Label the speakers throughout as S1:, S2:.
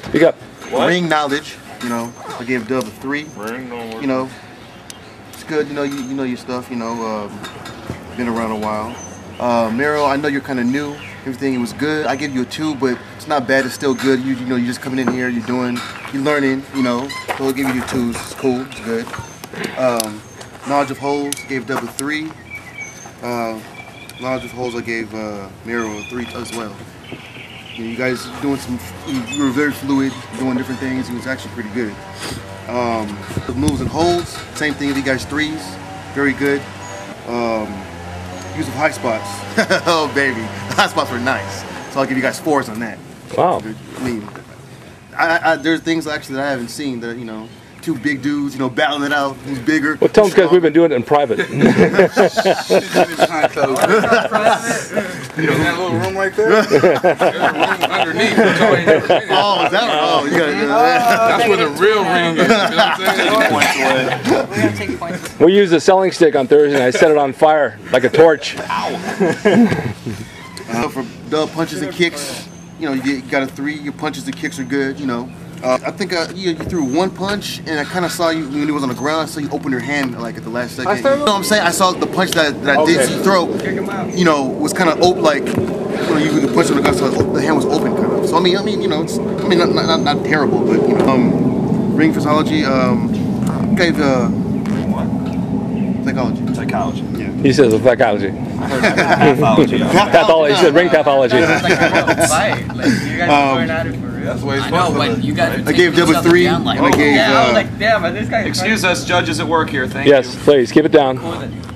S1: Speak up.
S2: What? Ring knowledge, you know, I gave Dub a 3.
S3: Ring knowledge.
S2: You know, it's good. You know, you know your stuff. You know, been around a while. Miro, I know you're kind of new. Everything was good. I give you a 2, but it's not bad. It's still good. You know, you're just coming in here. You're learning. You know, so I'll give you your 2s. It's cool. It's good. Knowledge of holes, gave Dub a 3. Knowledge of holes, I gave Miro a 3 as well. You guys doing you were very fluid, doing different things. It was actually pretty good. The moves and holds, same thing. You guys 3s, very good. Use of high spots. Oh baby, the high spots were nice. So I'll give you guys 4s on that.
S1: Wow.
S2: I mean, there's things actually that I haven't seen that, you know, 2 big dudes, you know, battling it out. Who's bigger?
S1: Well, tell them guys we've been doing it in private.
S3: You know, that little room right there? There's a room underneath.
S2: Oh, is that? Oh, you gotta.
S3: That's where the real ring is. You know what I'm saying?
S4: We gotta take points.
S1: We used a selling stick on Thursday and I set it on fire like a torch.
S2: For Dub punches and kicks, you know, you got a 3. Your punches and kicks are good, you know. I think you threw 1 punch, and I kind of saw you when he was on the ground. I saw you open your hand like at the last second. You know what I'm saying? I saw the punch that I did see you throw. You know, was kind of like, you know, you could punch on the ground, so the hand was open kind of. So I mean, you know, it's not terrible, but you know, ring physiology. Gave psychology.
S3: Psychology.
S2: Yeah.
S1: He says it's psychology.
S3: I heard pathology.
S1: Pathology. He said ring pathology.
S4: It's like a real fight. Like, you guys are going at it for real.
S3: That's what he's
S4: I know,
S3: supposed to
S4: but you guys
S2: I gave Dub a 3, and I gave.
S4: I was like, damn, but this guy.
S5: Excuse us, judges at work here. Thank you.
S1: Yes, please keep it down.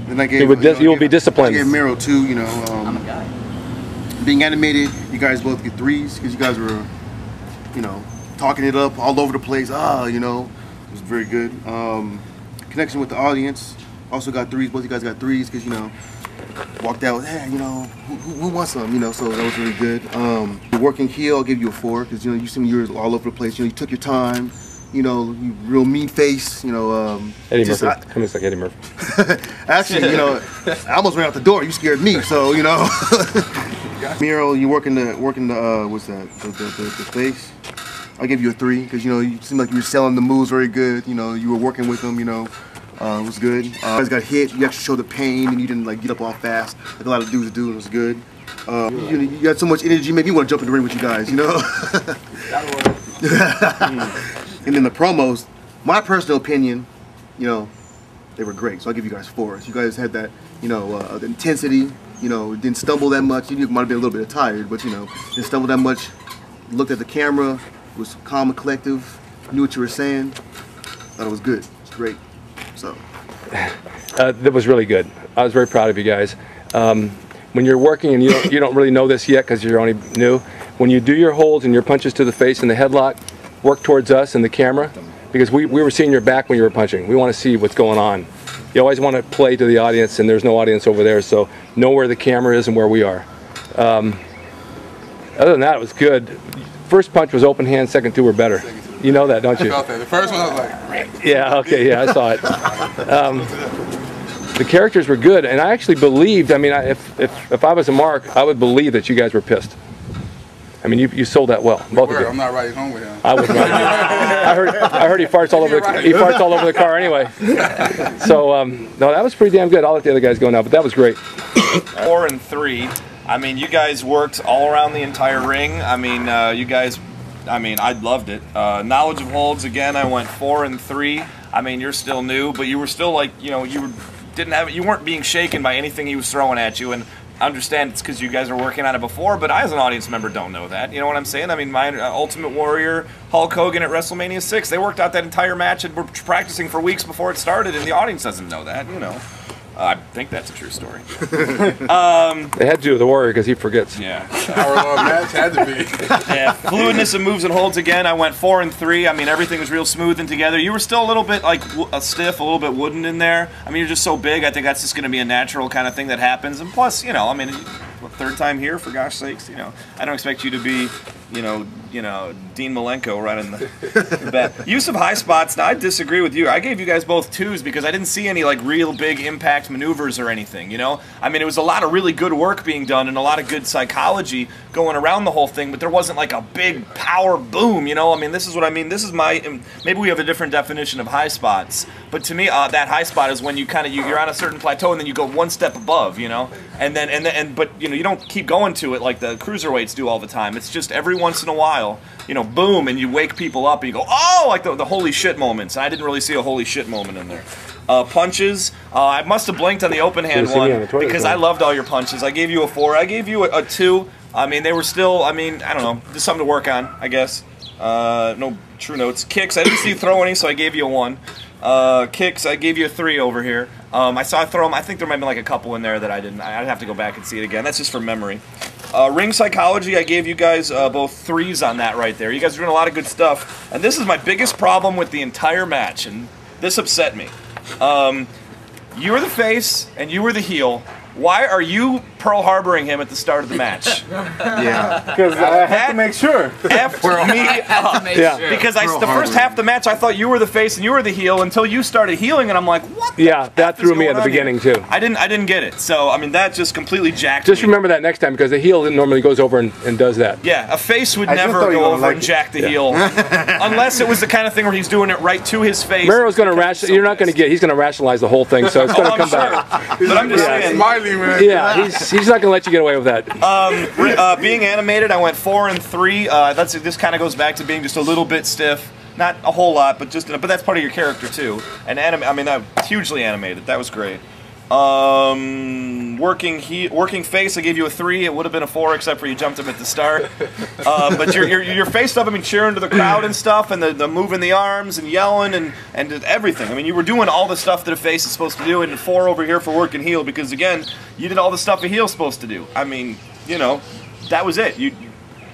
S2: Then I gave.
S1: You will be disciplined.
S2: I gave Miro 2. You know,
S4: I'm a guy.
S2: being animated, you guys both get 3s because you guys were, you know, talking it up all over the place. You know, it was very good. Connection with the audience, also got 3s. Both you guys got 3s because, you know, walked out with, hey, you know, who wants some? You know, so that was really good. The working heel, I'll give you a 4 because, you know, you seem you were all over the place. You know, you took your time. You know, you real mean face. You know,
S1: Eddie Murphy. Come looks like Eddie Murphy.
S2: Actually, you know, I almost ran out the door. You scared me, so you know. Miro, you working the what's that? The face. I'll give you a 3 because, you know, you seem like you were selling the moves very good. You know, you were working with them. You know, it was good. You guys got hit. You actually showed the pain, and you didn't like get up all fast like a lot of dudes do. It was good. You had so much energy. Maybe you want to jump in the ring with you guys. You know. And then the promos, my personal opinion, you know, they were great. So I'll give you guys 4s. You guys had that, you know, the intensity. You know, didn't stumble that much. You might have been a little bit tired, but, you know, didn't stumble that much. Looked at the camera, was calm and collective, knew what you were saying. Thought it was good. It's great. So.
S1: That was really good. I was very proud of you guys. When you're working and you don't really know this yet because you're only new, when you do your holds and your punches to the face and the headlock, work towards us and the camera, because we were seeing your back when you were punching. We want to see what's going on. You always want to play to the audience, and there's no audience over there, so know where the camera is and where we are. Other than that, it was good. First punch was open hand, second 2 were better. You know that, don't you?
S3: I felt that. The first one I was like,
S1: yeah, okay, yeah, I saw it. The characters were good, and I actually believed, I mean, if I was a Mark, I would believe that you guys were pissed. I mean, you sold that well, both of you.
S3: I'm not riding home with him.
S1: I was right. I heard he farts all over the car anyway. So no, that was pretty damn good. I'll let the other guys go now, but that was great.
S5: 4 and 3. I mean, you guys worked all around the entire ring. I mean, you guys. I mean, I loved it. Knowledge of holds again. I went 4 and 3. I mean, you're still new, but you were still like, you know, you weren't being shaken by anything he was throwing at you, and I understand it's because you guys are working on it before, but I as an audience member don't know that. You know what I'm saying? I mean, my Ultimate Warrior, Hulk Hogan at WrestleMania 6, they worked out that entire match and were practicing for weeks before it started, and the audience doesn't know that, you know. I think that's a true story.
S1: They had to do with the Warrior because he forgets.
S5: Yeah.
S3: Hour-long match had to be.
S5: Yeah. Fluidness of moves and holds again. I went 4 and 3. I mean, everything was real smooth and together. You were still a little bit like stiff, a little bit wooden in there. I mean, you're just so big. I think that's just going to be a natural kind of thing that happens. And plus, you know, I mean, third time here, for gosh sakes, you know, I don't expect you to be, you know, Dean Malenko right in the bat. Use of high spots. Now I disagree with you. I gave you guys both 2s because I didn't see any like real big impact maneuvers or anything. You know, I mean, it was a lot of really good work being done and a lot of good psychology going around the whole thing, but there wasn't like a big power boom. You know, I mean, this is what I mean. This is my. Maybe we have a different definition of high spots, but to me, that high spot is when you kind of you're on a certain plateau and then you go one step above. You know, but you don't keep going to it like the cruiserweights do all the time. It's just every once in a while, boom, and you wake people up and you go, oh, like the holy shit moments. And I didn't really see a holy shit moment in there. Punches, I must have blinked on the open hand one because I loved all your punches. I gave you a 4. I gave you a 2. I mean, they were still, I don't know, just something to work on, I guess. No true notes. Kicks, I didn't see you throw any, so I gave you a 1. Kicks, I gave you a 3 over here. I saw I throw them. I think there might be like a couple in there that I didn't. I'd have to go back and see it again. That's just from memory. Ring psychology, I gave you guys both 3s on that right there. You guys are doing a lot of good stuff. And this is my biggest problem with the entire match, and this upset me. You were the face, and you were the heel. Why are you Pearl Harboring him at the start of the match?
S3: Yeah, because I had to make sure.
S5: F me up.
S1: Yeah.
S5: Because the first half of the match, I thought you were the face and you were the heel until you started healing, and I'm like, what?
S1: Yeah, that threw me at the beginning too.
S5: I didn't get it. So I mean, that just completely jacked.
S1: Just
S5: me.
S1: remember that next time because the heel normally goes over and does that.
S5: Yeah, a face would never go over and jack the heel, unless it was the kind of thing where he's doing it right to his face.
S1: Mario's going to rationalize. You're not going to get. He's going to rationalize the whole thing, so it's going to come back.
S5: But I'm just saying.
S3: Smiley, man.
S1: Yeah, he's not going to let you get away with that.
S5: Being animated, I went 4 and 3. This kind of goes back to being just a little bit stiff, not a whole lot, but that's part of your character too. And hugely animated. That was great. Working face, I gave you a 3. It would have been a 4 except for you jumped him at the start. But your face stuff, cheering to the crowd and stuff, and the moving the arms and yelling and everything. I mean, you were doing all the stuff that a face is supposed to do, and 4 over here for working heel because again, you did all the stuff a heel's supposed to do. I mean, that was it.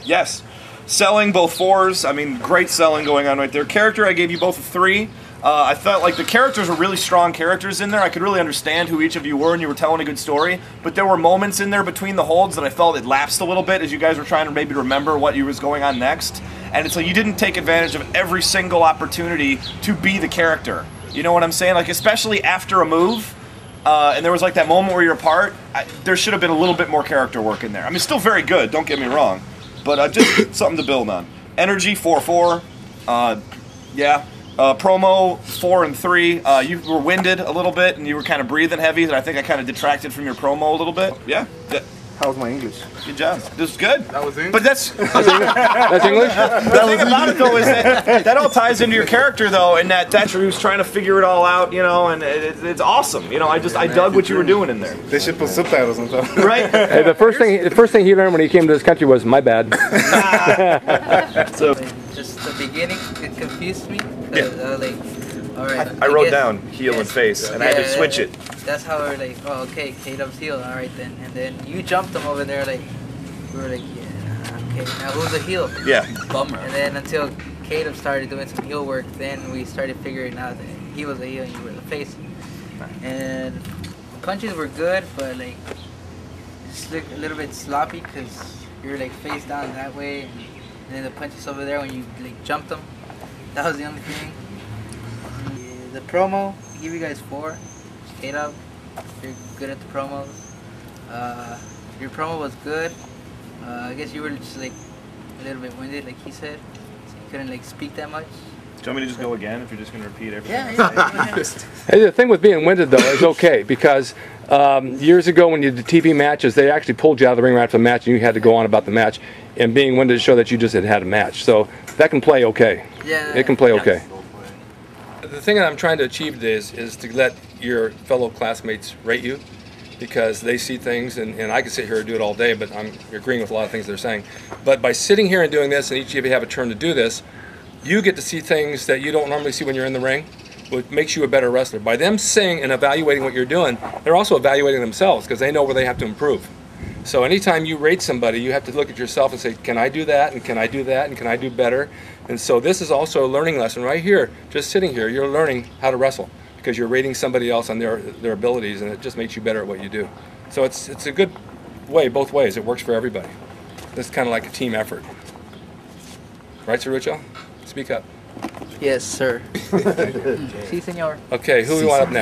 S5: Yes. Selling, both 4s. Great selling going on right there. Character, I gave you both a 3. I felt like the characters were really strong characters in there. I could really understand who each of you were and you were telling a good story. But there were moments in there between the holds that I felt it lapsed a little bit as you guys were trying to maybe remember what was going on next. And it's like you didn't take advantage of every single opportunity to be the character. You know what I'm saying? Like, especially after a move. And there was like that moment where you're apart. There should have been a little bit more character work in there. Still very good, don't get me wrong. But just something to build on. Energy, 4-4. Yeah. Promo, 4 and 3. You were winded a little bit, and you were kind of breathing heavy. And I think I kind of detracted from your promo a little bit. Yeah.
S3: How was my English?
S5: Good job. This is good.
S3: That was English?
S5: But that's
S1: English?
S5: The thing about it, though, is that all ties into your character, though, and that's where he was trying to figure it all out, and it's awesome. I dug what you were doing in there.
S3: They should put subtitles on top.
S5: Right?
S1: Hey, the first thing he learned when he came to this country was, my bad.
S5: So,
S4: just the beginning, it confused me. All right.
S5: I wrote down heel and face, and I had to switch it.
S4: That's how we're like, oh, okay, K-Dub's heel, all right then. And then you jumped him over there, like, we were like, yeah, okay, now who's the heel?
S5: Yeah.
S4: Bummer. And then until K-Dub started doing some heel work, then we started figuring out that he was the heel and you were the face. And punches were good, but like, just looked a little bit sloppy because you're like face down that way, and then the punches over there when you like jumped them. That was the only thing. The promo, I give you guys 4. K-Dub, you're good at the promos. Your promo was good. I guess you were just like a little bit winded, like he said, so you couldn't like speak that much.
S5: Do you want me to just go again if you're just going to repeat everything?
S4: Yeah.
S1: Hey, the thing with being winded, though, is okay, because years ago when you did TV matches, they actually pulled you out of the ring right after the match, and you had to go on about the match, and being winded to show that you just had a match. So that can play okay.
S4: Yeah.
S1: It can play okay.
S6: The thing that I'm trying to achieve today is to let your fellow classmates rate you, because they see things, and I can sit here and do it all day, but I'm agreeing with a lot of things they're saying. But by sitting here and doing this, and each of you have a turn to do this, you get to see things that you don't normally see when you're in the ring, which makes you a better wrestler. By them saying and evaluating what you're doing, they're also evaluating themselves because they know where they have to improve. So anytime you rate somebody, you have to look at yourself and say, can I do that, and can I do that, and can I do better? And so this is also a learning lesson right here. Just sitting here, you're learning how to wrestle because you're rating somebody else on their abilities, and it just makes you better at what you do. So it's a good way both ways. It works for everybody. It's kind of like a team effort. Right, Cerrucho? Speak up.
S4: Yes, sir. Si, senor.
S6: Okay, who we want up next?